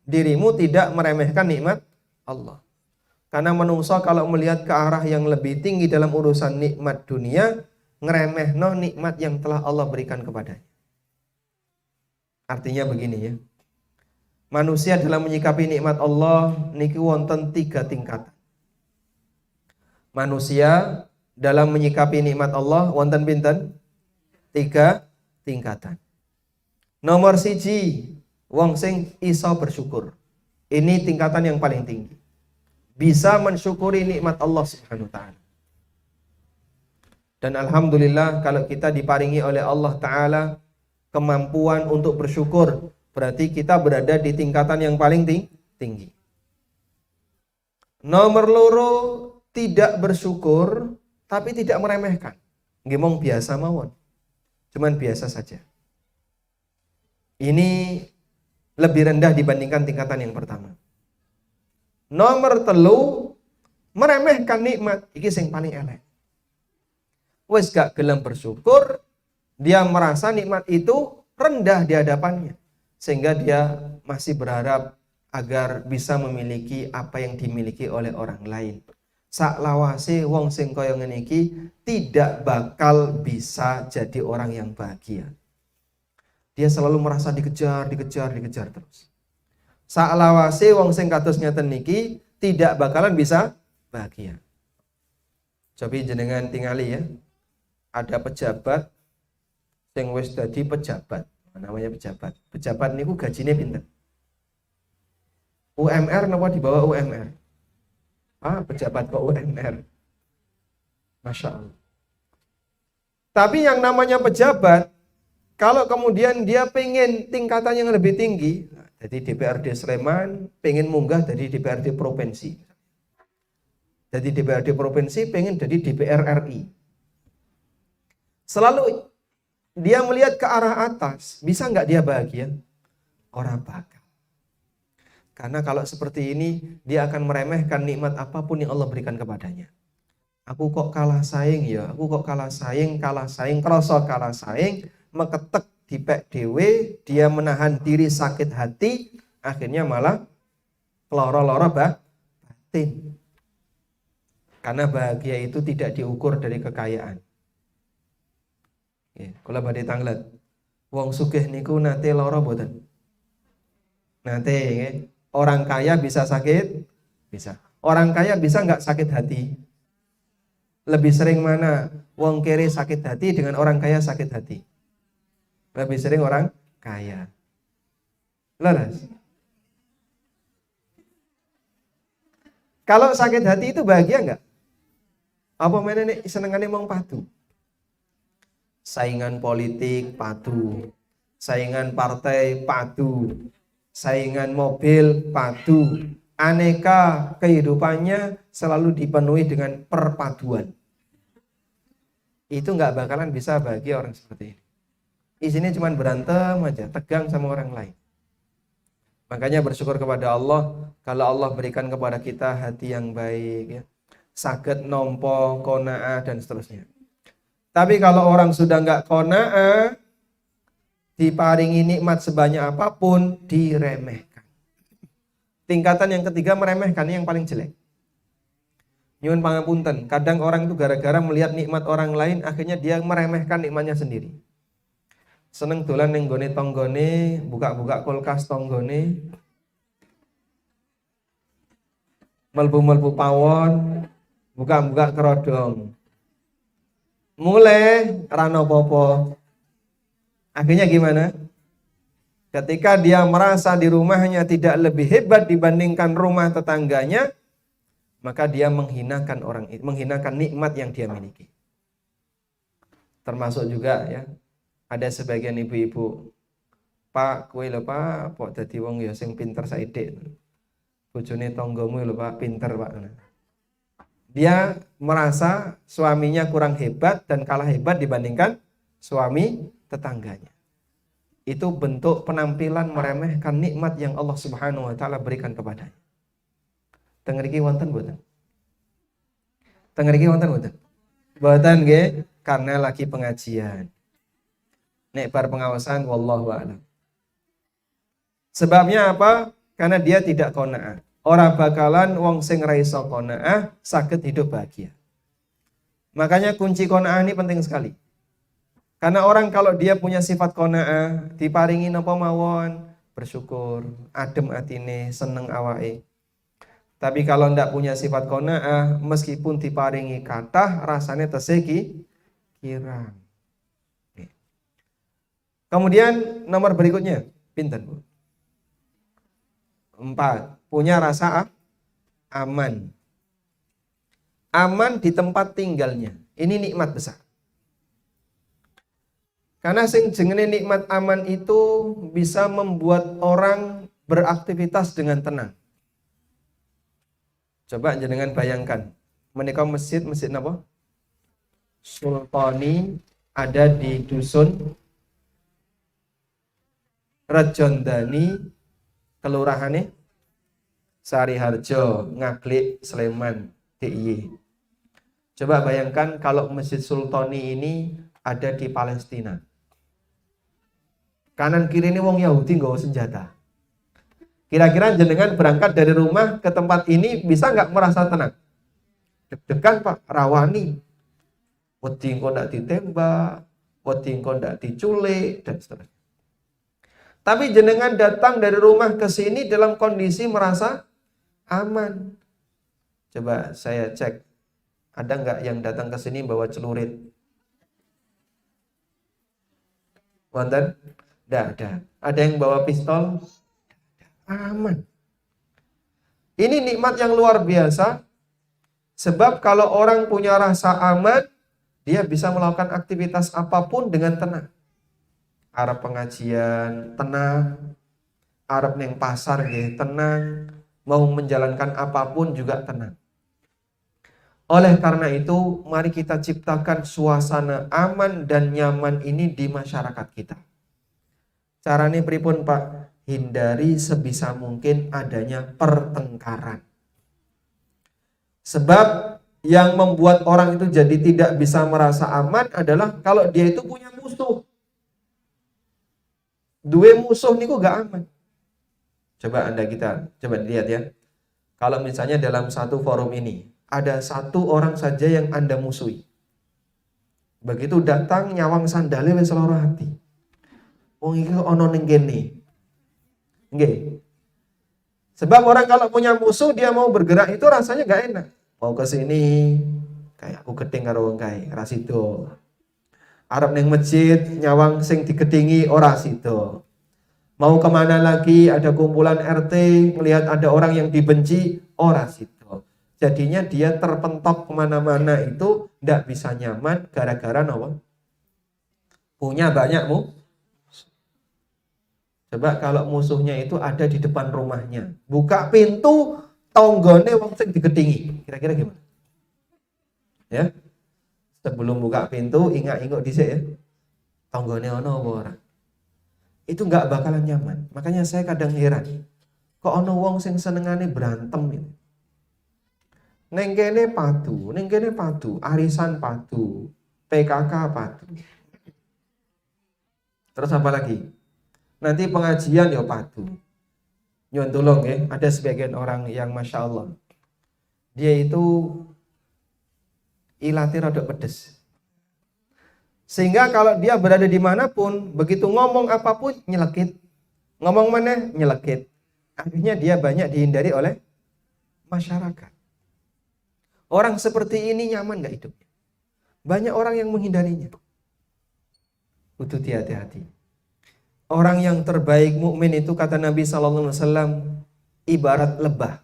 dirimu tidak meremehkan nikmat Allah. Karena menungso kalau melihat ke arah yang lebih tinggi dalam urusan nikmat dunia, ngeremehno nikmat yang telah Allah berikan kepadanya. Artinya begini ya. Manusia dalam menyikapi nikmat Allah niki wonten 3 tingkatan. Manusia dalam menyikapi nikmat Allah wonten pinten? 3 tingkatan. Nomor 1, wong sing iso bersyukur. Ini tingkatan yang paling tinggi. Bisa mensyukuri nikmat Allah Subhanahu wa taala. Dan alhamdulillah kalau kita diparingi oleh Allah taala kemampuan untuk bersyukur, berarti kita berada di tingkatan yang paling tinggi. Nomor 2, tidak bersyukur tapi tidak meremehkan. Nggih mong biasa mawon. Cuman biasa saja. Ini lebih rendah dibandingkan tingkatan yang pertama. Nomor 3, meremehkan nikmat. Iki sing paling elek. Wes gak gelem bersyukur, dia merasa nikmat itu rendah di hadapannya. Sehingga dia masih berharap agar bisa memiliki apa yang dimiliki oleh orang lain. Saklawase wong sing kaya ngene iki tidak bakal bisa jadi orang yang bahagia. Dia selalu merasa dikejar terus. Saklawase wong sing kados ngeten niki tidak bakalan bisa bahagia. Coba jenengan tingali ya. Ada pejabat sing wis dadi pejabat. Namanya pejabat. Pejabat niku gajine pinten? UMR napa di bawah UMR? Pejabat kok UMR. Masya Allah. Tapi yang namanya pejabat, kalau kemudian dia pengen tingkatan yang lebih tinggi, jadi DPRD Sleman pengen munggah dari DPRD Provinsi. Jadi DPRD Provinsi pengen jadi DPR RI. Selalu dia melihat ke arah atas, bisa nggak dia bahagia? Orang bakal. Karena kalau seperti ini, dia akan meremehkan nikmat apapun yang Allah berikan kepadanya. Aku kok kalah saing ya, kroso kalah saing, meketek dipek dewe, dia menahan diri sakit hati, akhirnya malah loro-loro batin. Karena bahagia itu tidak diukur dari kekayaan. Kalau badhe tanglet, wong sugih niku nate loro mboten? Nate, orang kaya bisa sakit? Bisa. Orang kaya bisa nggak sakit hati? Lebih sering mana wong kere sakit hati dengan orang kaya sakit hati? Lebih sering orang kaya. Leres. Kalau sakit hati itu bahagia nggak? Apa mana nih senengannya mau padu? Saingan politik padu, saingan partai padu, saingan mobil padu, aneka kehidupannya selalu dipenuhi dengan perpaduan. Itu nggak bakalan bisa bagi orang seperti ini. Isinya cuma berantem aja, tegang sama orang lain. Makanya bersyukur kepada Allah kalau Allah berikan kepada kita hati yang baik, ya, saged nompo, qanaah dan seterusnya. Tapi kalau orang sudah nggak qanaah, diparingi nikmat sebanyak apapun, diremehkan. Tingkatan yang ketiga, meremehkan, yang paling jelek. Nyuwun pangapunten, kadang orang itu gara-gara melihat nikmat orang lain, akhirnya dia meremehkan nikmatnya sendiri. Seneng dolan ning gone tanggane, buka-buka kulkas tanggane, melbu-melbu pawon, buka-buka kerodong. Mulai rano popo. Akhirnya gimana? Ketika dia merasa di rumahnya tidak lebih hebat dibandingkan rumah tetangganya, maka dia menghinakan orang itu, menghinakan nikmat yang dia miliki. Termasuk juga ya, ada sebagian ibu-ibu, Pak, kowe lho Pak, kok dadi wong ya sing pinter saithik. Bojone tanggamu lho Pak, pinter Pak. Dia merasa suaminya kurang hebat dan kalah hebat dibandingkan suami tetangganya. Itu bentuk penampilan meremehkan nikmat yang Allah Subhanahu wa taala berikan kepadanya. Teng mriki wonten mboten? Teng mriki wonten mboten? Mboten nggih, karena lagi pengajian. Nek bar pengawasan wallahu a'lam. Sebabnya apa? Karena dia tidak qanaah. Ora bakalan wong sing ra iso qanaah saged hidup bahagia. Makanya kunci qanaah ini penting sekali. Karena orang kalau dia punya sifat qanaah, diparingi napa mawon, bersyukur, adem atine, seneng awake. Tapi kalau ndak punya sifat qanaah, meskipun diparingi kathah, rasanya tesih kirang. Kemudian nomor berikutnya, pinten Bu? 4. Punya rasa aman. Aman di tempat tinggalnya. Ini nikmat besar. Karena sing jenenge nikmat aman itu bisa membuat orang beraktivitas dengan tenang. Coba jenengan bayangkan, menika masjid napa? Sultani ada di dusun Rejondani, kelurahane Sariharjo, Ngaglik, Sleman, DIY. Coba bayangkan kalau Masjid Sultani ini ada di Palestina. Kanan kiri ini wong Yahudi nggawa senjata. Kira-kira jenengan berangkat dari rumah ke tempat ini bisa nggak merasa tenang? Deg-degan Pak, rawani. Wedi engko ndak ditembak, wedi engko ndak diculik dan seterusnya. Tapi jenengan datang dari rumah ke sini dalam kondisi merasa aman. Coba saya cek, ada nggak yang datang ke sini bawa celurit? Wonten? Nggak ada. Ada yang bawa pistol? Aman. Ini nikmat yang luar biasa. Sebab kalau orang punya rasa aman, dia bisa melakukan aktivitas apapun dengan tenang. Arep pengajian, tenang. Arep neng pasar, ya, tenang. Mau menjalankan apapun juga tenang. Oleh karena itu, mari kita ciptakan suasana aman dan nyaman ini di masyarakat kita. Caranya pripun Pak? Hindari sebisa mungkin adanya pertengkaran. Sebab yang membuat orang itu jadi tidak bisa merasa aman adalah kalau dia itu punya musuh. Dua musuh niku gak aman. Coba coba lihat ya. Kalau misalnya dalam satu forum ini ada satu orang saja yang Anda musuhi. Begitu datang nyawang sandale wis lara hati. Wong iki ono ning kene. Nggih. Sebab orang kalau punya musuh dia mau bergerak itu rasanya gak enak. Mau ke sini kayak aku gedeng karo wong kae, ra sida. Arep ning masjid nyawang sing digedingi ora sida. Mau kemana lagi ada kumpulan RT melihat ada orang yang dibenci ora sida. Jadinya dia terpentok kemana-mana itu ndak bisa nyaman gara-gara napa? Punya banyak Coba kalau musuhnya itu ada di depan rumahnya, buka pintu, tonggone wong sing digedingi. Kira-kira gimana? Ya. Sebelum buka pintu, ingak-inguk dhisik ya. Tanggane ono apa ora? Itu nggak bakalan nyaman. Makanya saya kadang heran. Kok ono wong sing senengane berantem ini. Ning kene padu, arisan padu, PKK padu. Terus apa lagi? Nanti pengajian ya padu. Nyuwun tulung ya, ada sebagian orang yang Masya Allah. Dia itu ilate rada pedes. Sehingga kalau dia berada dimanapun, begitu ngomong apapun nyelekit. Ngomong mana nyelekit. Akhirnya dia banyak dihindari oleh masyarakat. Orang seperti ini nyaman gak hidupnya? Banyak orang yang menghindarinya. Butuh hati-hati. Orang yang terbaik mukmin itu kata Nabi SAW ibarat lebah.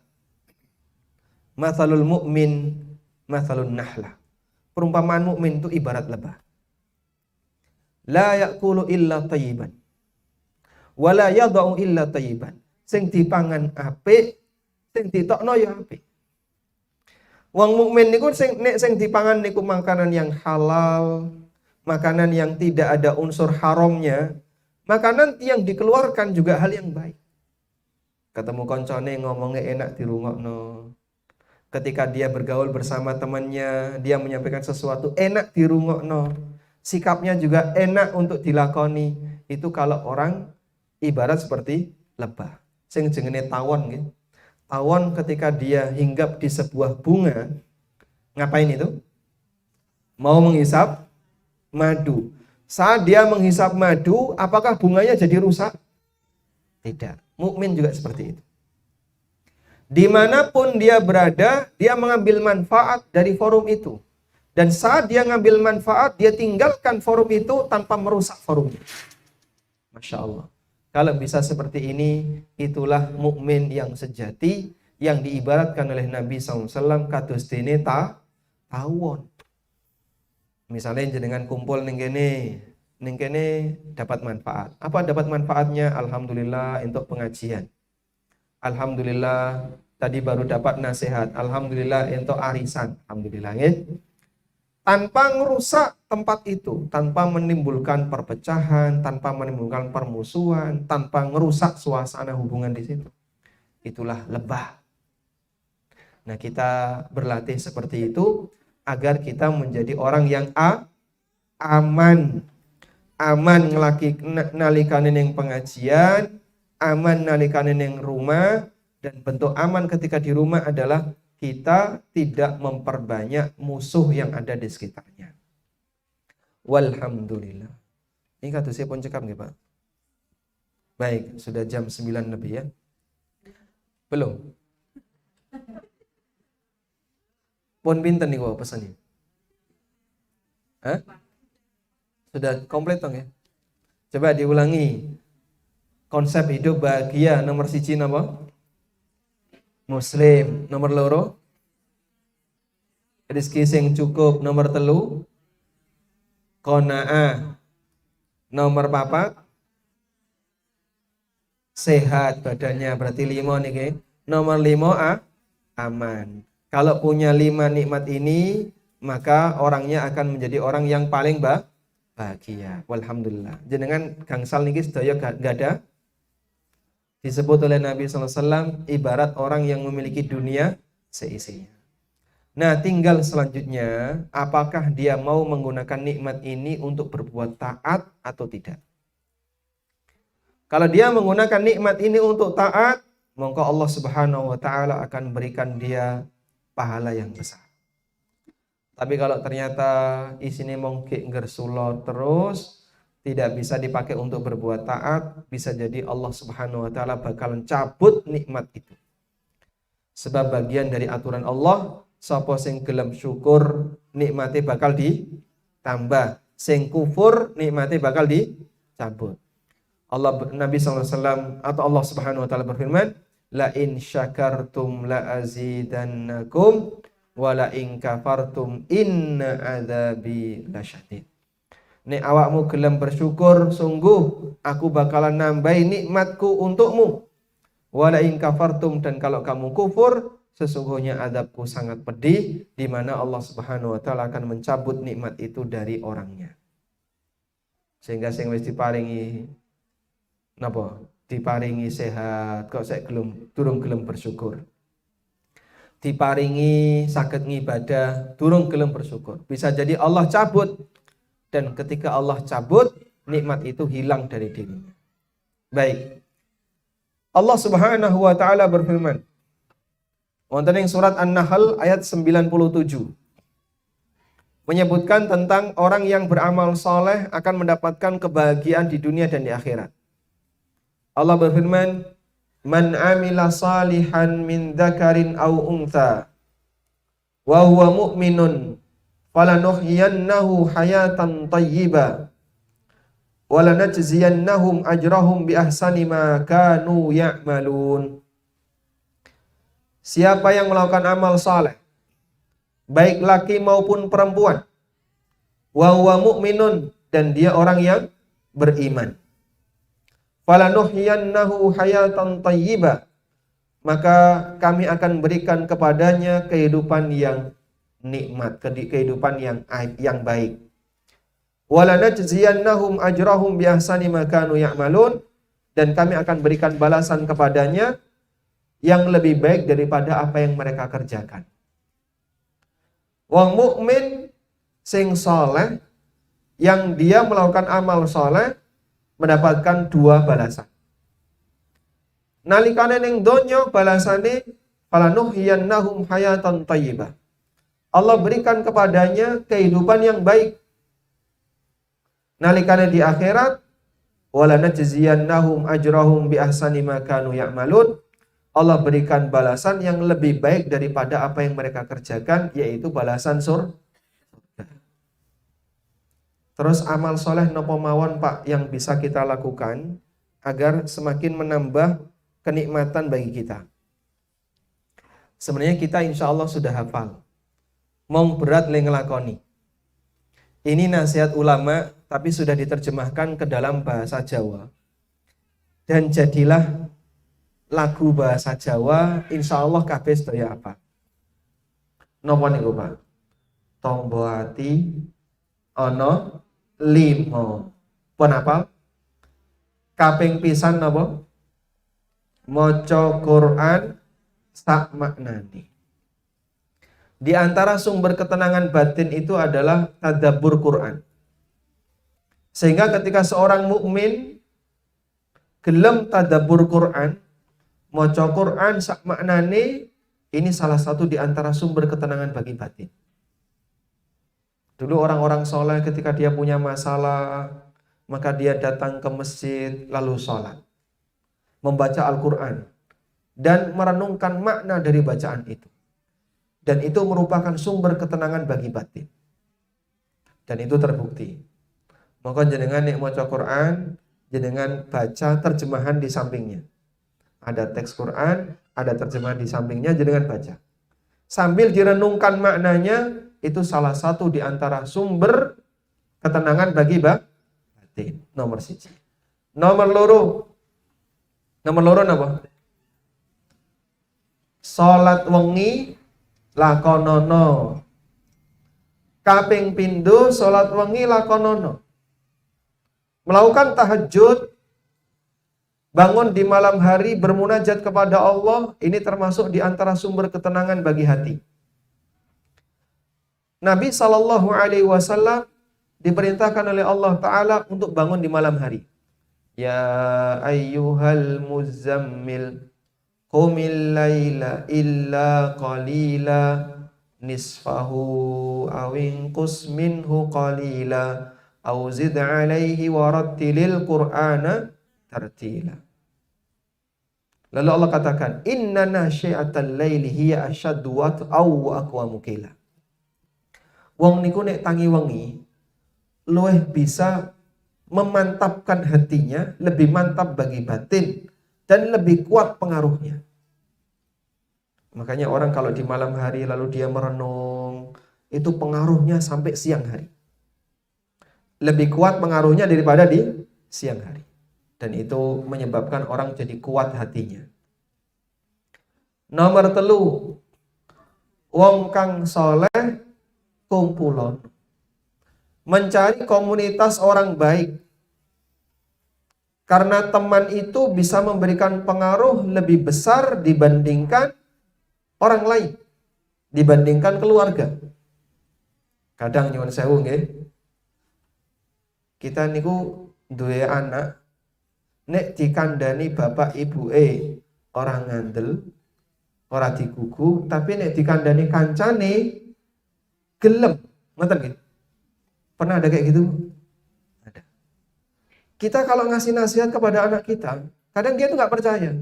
Mathalul mu'min mathalun nahlah. Perumpamaan mukmin itu ibarat lebah. La ya'kulu illa tayyiban. Wa la yada'u illa tayyiban. Sing dipangan apik, sing ditokno ya apik. Wong mukmin niku sing dipangan niku makanan yang halal, makanan yang tidak ada unsur haramnya, makanan yang dikeluarkan juga hal yang baik. Ketemu koncone ngomongnya enak dirungokno. Ketika dia bergaul bersama temannya, dia menyampaikan sesuatu enak dirungokno. Sikapnya juga enak untuk dilakoni. Itu kalau orang ibarat seperti lebah. Sing jenenge tawon gitu. Tawon ketika dia hinggap di sebuah bunga, ngapain itu? Mau menghisap madu. Saat dia menghisap madu, apakah bunganya jadi rusak? Tidak. Mukmin juga seperti itu. Dimanapun dia berada, dia mengambil manfaat dari forum itu. Dan saat dia ngambil manfaat, dia tinggalkan forum itu tanpa merusak forumnya. Masya Allah. Kalau bisa seperti ini, itulah mukmin yang sejati, yang diibaratkan oleh Nabi SAW kados dene tawon. Misalnya jenengan kumpul ning kene dapat manfaat. Apa dapat manfaatnya? Alhamdulillah untuk pengajian. Alhamdulillah tadi baru dapat nasihat. Alhamdulillah untuk arisan. Alhamdulillah ya. Tanpa merusak tempat itu, tanpa menimbulkan perpecahan, tanpa menimbulkan permusuhan, tanpa merusak suasana hubungan di situ. Itulah lebah. Nah, kita berlatih seperti itu agar kita menjadi orang yang aman. Aman nalikane ning pengajian, aman nalikane ning rumah, dan bentuk aman ketika di rumah adalah kita tidak memperbanyak musuh yang ada di sekitarnya. Walhamdulillah. Ini kata saya pun cekap nggih, Pak? Baik, sudah jam 9 lebih ya. Belum? Pun pinten nih gua pesannya? Hah? Sudah komplit dong ya? Coba diulangi. Konsep hidup bahagia nomor 1 apa? Muslim. Nomor loro, rezeki sing cukup. Nomor 3, qanaah. Nomor 4, sehat badannya. Berarti 5 nih. Nomor 5, aman. Kalau punya 5 nikmat ini, maka orangnya akan menjadi orang yang paling bahagia. Walhamdulillah. Jenengan gangsal niki sedaya gada disebut oleh Nabi SAW ibarat orang yang memiliki dunia seisinya. Nah, tinggal selanjutnya, apakah dia mau menggunakan nikmat ini untuk berbuat taat atau tidak? Kalau dia menggunakan nikmat ini untuk taat, maka Allah Subhanahu wa taala akan berikan dia pahala yang besar. Tapi kalau ternyata isinya mongki ngersulot terus, tidak bisa dipakai untuk berbuat taat, bisa jadi Allah Subhanahu wa taala bakalan cabut nikmat itu. Sebab bagian dari aturan Allah, sapa sing gelem syukur nikmate bakal ditambah, sing kufur nikmate bakal dicabut. Nabi SAW atau Allah Subhanahu wa taala berfirman, la in syakartum la azidannakum wa la in kafartum inna adzabi lasyadid. Nek awakmu gelem bersyukur, sungguh aku bakalan nambahi nikmatku untukmu. Wala in kafartum, dan kalau kamu kufur, sesungguhnya azabku sangat pedih, di mana Allah Subhanahu wa taala akan mencabut nikmat itu dari orangnya. Sehingga sing wis diparingi napa? Diparingi sehat kok sik durung gelem bersyukur. Diparingi saged ngibadah durung gelem bersyukur. Bisa jadi Allah cabut, dan ketika Allah cabut, nikmat itu hilang dari dirinya. Baik. Allah Subhanahu wa taala berfirman wonten ing surat An-Nahl ayat 97 menyebutkan tentang orang yang beramal soleh akan mendapatkan kebahagiaan di dunia dan di akhirat. Allah berfirman, "Man amila salihan min dzakarin aw untha wa huwa mu'minun falanuhyiyannahu hayatan thayyibah wa lanajziyannahum ajrahum bi ahsani ma kanu ya'malun." Siapa yang melakukan amal saleh, baik laki maupun perempuan, wa huwa mu'minun, dan dia orang yang beriman, falanuhyiyannahu hayatan thayyibah, maka kami akan berikan kepadanya kehidupan yang nikmat, kehidupan yang baik. Wa lanajziyannahum ajrahum bi ahsani ma kanu ya'malun, dan kami akan berikan balasan kepadanya yang lebih baik daripada apa yang mereka kerjakan. Wong mukmin sing saleh, yang dia melakukan amal saleh, mendapatkan dua balasan. Nalikane ning donya balasane falanuhiyannahum hayatan thayyibah. Allah berikan kepadanya kehidupan yang baik. Nalikane di akhirat walanajziyannahum ajrahum bi ahsani ma kanu ya'malun. Allah berikan balasan yang lebih baik daripada apa yang mereka kerjakan, yaitu balasan surga. Terus amal soleh nopo mawon Pak yang bisa kita lakukan agar semakin menambah kenikmatan bagi kita. Sebenarnya kita insya Allah sudah hafal. Mau berat le ngelakoni. Ini nasihat ulama tapi sudah diterjemahkan ke dalam bahasa Jawa. Dan jadilah lagu bahasa Jawa, insya Allah kabeh sedaya apa? Napa niku Pak? Tombo ati ana 5. Pun apa? Kaping pisan napa? Maca Quran sak maknane. Di antara sumber ketenangan batin itu adalah tadabbur Quran. Sehingga ketika seorang mukmin gelem tadabbur Quran, maca Quran sak maknane, ini salah satu di antara sumber ketenangan bagi batin. Dulu orang-orang soleh ketika dia punya masalah, maka dia datang ke masjid lalu sholat, membaca Al-Quran, dan merenungkan makna dari bacaan itu. Dan itu merupakan sumber ketenangan bagi batin. Dan itu terbukti. Maka jenengan nek maca Quran, jenengan baca terjemahan di sampingnya. Ada teks Quran, ada terjemahan di sampingnya, jenengan baca. Sambil direnungkan maknanya, itu salah satu di antara sumber ketenangan bagi batin. Nomor 1. Nomor loro napa? Salat wengi lakonono. Kaping pindho salat wengi lakonono. Melakukan tahajud, bangun di malam hari bermunajat kepada Allah, ini termasuk di antara sumber ketenangan bagi hati. Nabi SAW diperintahkan oleh Allah Ta'ala untuk bangun di malam hari. Ya ayyuhal muzammil qumil laila illa qalila nisfahu awinqus minhu qalila au zid alaihi warattilil qur'ana tartila. Lalu Allah katakan, inna nasyi'atal laili hiya asyaddu wat'aw wa aqwamu qila. Wong niku nek tangi wengi luwih bisa memantapkan hatinya, lebih mantap bagi batin dan lebih kuat pengaruhnya. Makanya orang kalau di malam hari lalu dia merenung, itu pengaruhnya sampai siang hari. Lebih kuat pengaruhnya daripada di siang hari. Dan itu menyebabkan orang jadi kuat hatinya. Nomor 3, wong kang soleh kumpulon. Mencari komunitas orang baik. Karena teman itu bisa memberikan pengaruh lebih besar dibandingkan orang lain, dibandingkan keluarga. Kadang nyuwun sewu nggih. Kita niku duwe anak, nek dikandani bapak ibuke orang ngandel, ora digugu, tapi nek dikandani kancane gelem. Ngoten nggih? Pernah ada kayak gitu? Ada. Kita kalau ngasih nasihat kepada anak kita, kadang dia tuh nggak percaya.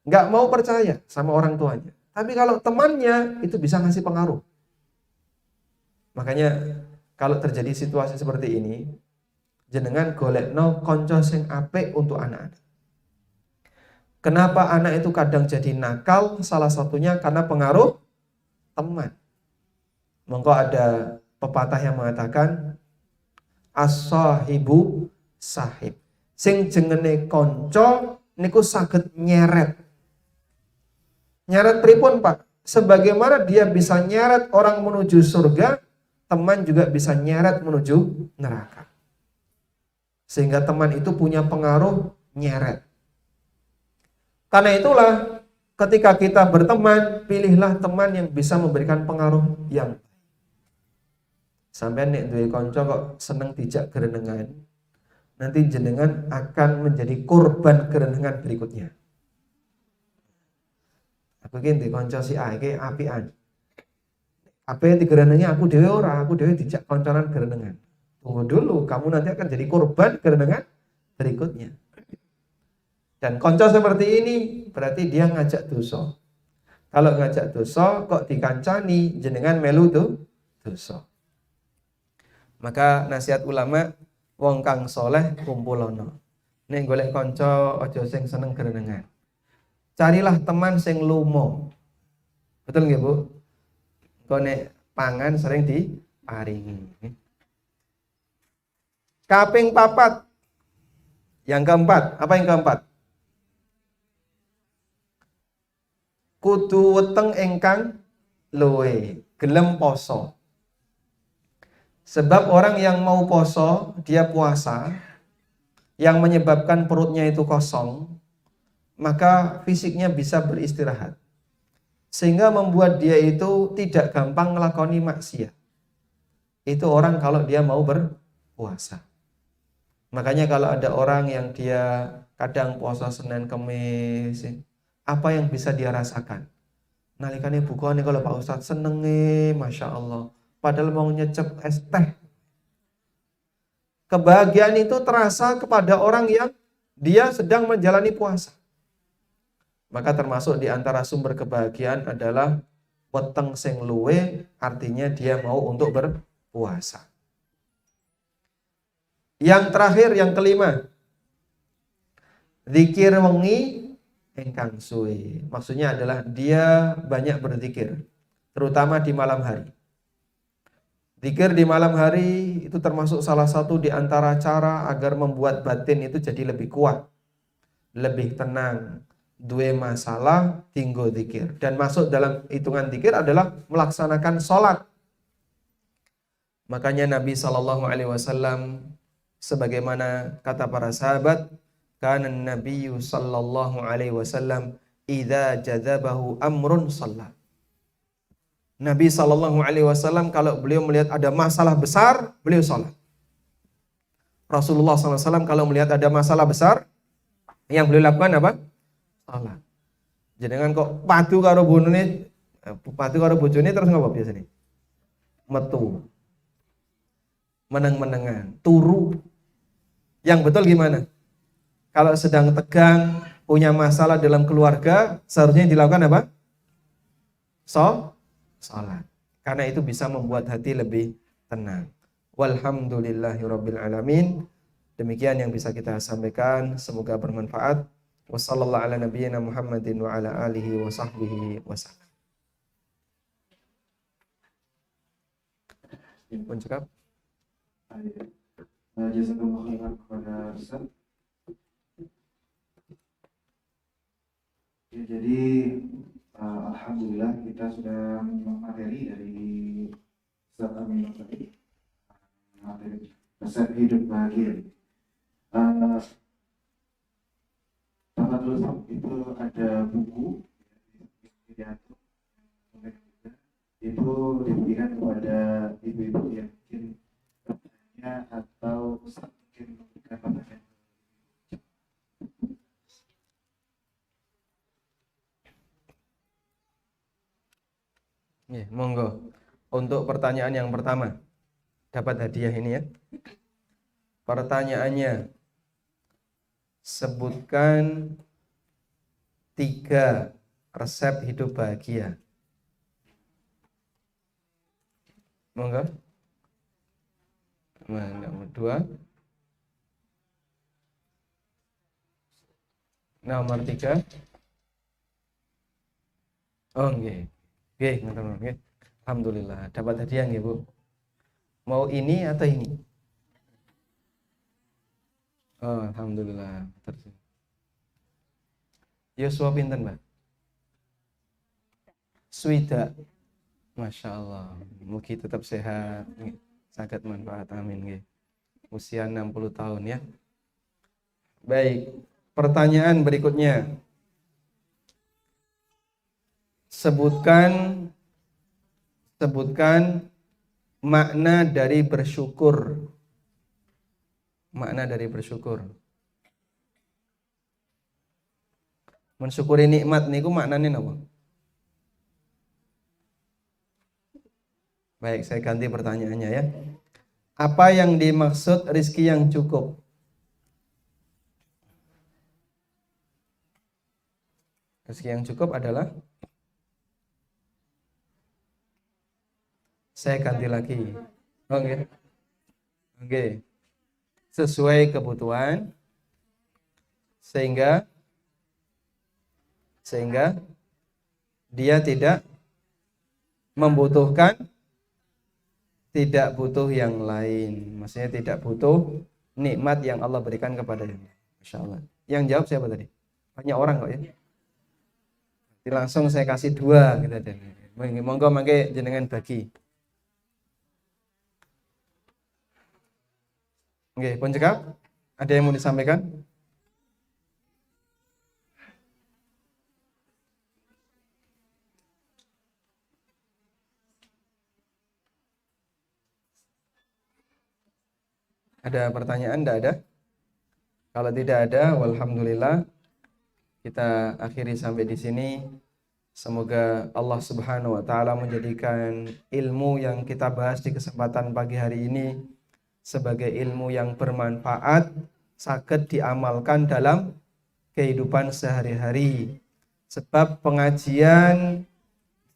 Nggak mau percaya sama orang tuanya. Tapi kalau temannya itu bisa ngasih pengaruh. Makanya kalau terjadi situasi seperti ini, jenengan golekno konco sing apik untuk anak-anak. Kenapa anak itu kadang jadi nakal? Salah satunya karena pengaruh teman. Mongko ada pepatah yang mengatakan as-sahibu sahib. Sing jengene konco niku saged nyeret. Nyeret pripun, Pak? Sebagaimana dia bisa nyeret orang menuju surga, teman juga bisa nyeret menuju neraka. Sehingga teman itu punya pengaruh nyeret. Karena itulah ketika kita berteman, pilihlah teman yang bisa memberikan pengaruh yang sampai nek duwe kanca kok seneng dijak gerenengan, nanti jenengan akan menjadi korban gerenengan berikutnya. Aku iki ndek kanca si A iki apian. Apa yang digerenengi aku dhewe ora, aku dhewe dijak kancanan gerenengan. Tunggu dulu, kamu nanti akan jadi korban gerenengan berikutnya. Dan konco seperti ini berarti dia ngajak dosa. Kalau ngajak dosa kok dikancani jenengan melu tuh dosa. Maka nasihat ulama wong kang soleh kumpulono. Nek golek konco aja sing seneng gerenengan. Carilah teman sing lumo. Betul nggih, Bu? Kok nek pangan sering diparingi. Kaping papat. Yang keempat, apa yang keempat? Kudu weteng ingkang luwe, gelem poso. Sebab orang yang mau poso, dia puasa, yang menyebabkan perutnya itu kosong, maka fisiknya bisa beristirahat. Sehingga membuat dia itu tidak gampang ngelakoni maksiat. Itu orang kalau dia mau berpuasa. Makanya kalau ada orang yang dia kadang puasa Senin Kamis, apa yang bisa dia rasakan? Nalikane bukuane kalau Pak Ustadz senenge, Masya Allah. Padahal mau nyecep es teh. Kebahagiaan itu terasa kepada orang yang dia sedang menjalani puasa. Maka termasuk di antara sumber kebahagiaan adalah weteng sing luwe, artinya dia mau untuk berpuasa. Yang terakhir, yang kelima, zikir wengi engkang suwe. Maksudnya adalah dia banyak berzikir, terutama di malam hari. Zikir di malam hari itu termasuk salah satu di antara cara agar membuat batin itu jadi lebih kuat, lebih tenang. Dua masalah tinggo zikir. Dan masuk dalam hitungan zikir adalah melaksanakan sholat. Makanya Nabi SAW sebagaimana kata para sahabat, kana Nabiyyu sallallahu alaihi wasallam idza jadzabahu amrun shalla. Nabi sallallahu alaihi wasallam kalau beliau melihat ada masalah besar, beliau salat. Rasulullah SAW kalau melihat ada masalah besar, yang beliau lakukan apa? Salat. Jenengan kok padu karo bojone terus ngapa biasanya? Metu. Meneng-menengan, turu. Yang betul gimana? Kalau sedang tegang, punya masalah dalam keluarga, seharusnya dilakukan apa? Salat. Karena itu bisa membuat hati lebih tenang. Walhamdulillahirabbil alamin. Demikian yang bisa kita sampaikan, semoga bermanfaat. Wassallallahu ala nabiyyina Muhammadin wa ala alihi wa sahbihi wasallam. Pun cukup. Jazakallahu khairan kepada Ustaz. Ya, jadi alhamdulillah kita kita sudah menyimak materi dari Ustaz Amin tadi, materi resep hidup bahagia. Bapak dulu itu ada buku pidato itu diberikan kepada ibu-ibu yang mungkin bertanya atau mungkin memberikan pertanyaan. Monggo. Untuk pertanyaan yang pertama, dapat hadiah ini ya. Pertanyaannya, sebutkan 3 resep hidup bahagia. Monggo. Nomor 2. Nomor 3. Oh, nggih. Nggih, ngoten nggih. Alhamdulillah, dapat hadiah nggih, Bu. Mau ini atau ini? Oh, alhamdulillah. Terus. Yosua pinten, Mbak? Swida. Masya Allah. Mugi tetap sehat. Sangat manfaat. Amin nggih. Usia 60 tahun ya. Baik. Pertanyaan berikutnya. Sebutkan makna dari bersyukur. Makna dari bersyukur. Mensyukuri nikmat niku maknanya napa? Baik, saya ganti pertanyaannya ya. Apa yang dimaksud rizki yang cukup? Rizki yang cukup adalah, saya ganti lagi. Oke. Oke. Sesuai kebutuhan sehingga dia tidak membutuhkan, tidak butuh yang lain. Maksudnya tidak butuh nikmat yang Allah berikan kepadanya. Masya Allah. Yang jawab siapa tadi? Banyak orang kok ya. Jadi langsung saya kasih 2 gitu deh. Monggo mangke jenengan bagi. Oke, pun cekap. Ada yang mau disampaikan? Ada pertanyaan? Tidak ada? Kalau tidak ada, walhamdulillah, kita akhiri sampai di sini. Semoga Allah Subhanahu wa taala menjadikan ilmu yang kita bahas di kesempatan pagi hari ini sebagai ilmu yang bermanfaat, saged diamalkan dalam kehidupan sehari-hari. Sebab pengajian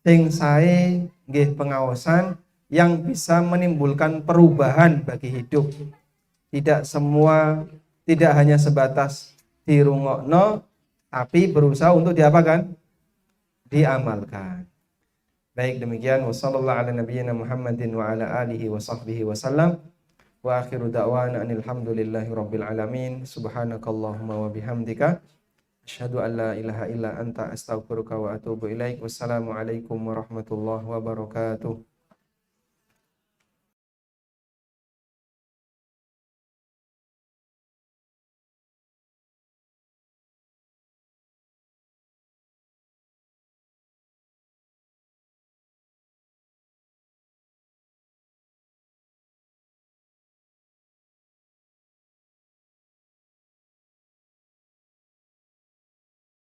sing sae nggih pengawasan yang bisa menimbulkan perubahan bagi hidup. Tidak hanya sebatas dirungokno, tapi berusaha untuk diapakan? Diamalkan. Baik, demikian wassallallahu ala nabiyyina Muhammadin wa ala alihi wa sahbihi wasallam. Wa akhiru da'wana alhamdulillahi rabbil alamin. Subhanakallahumma wa bihamdika asyhadu an la ilaha illa anta astaghfiruka wa atubu ilaik. Wassalamualaikum warahmatullahi wabarakatuh.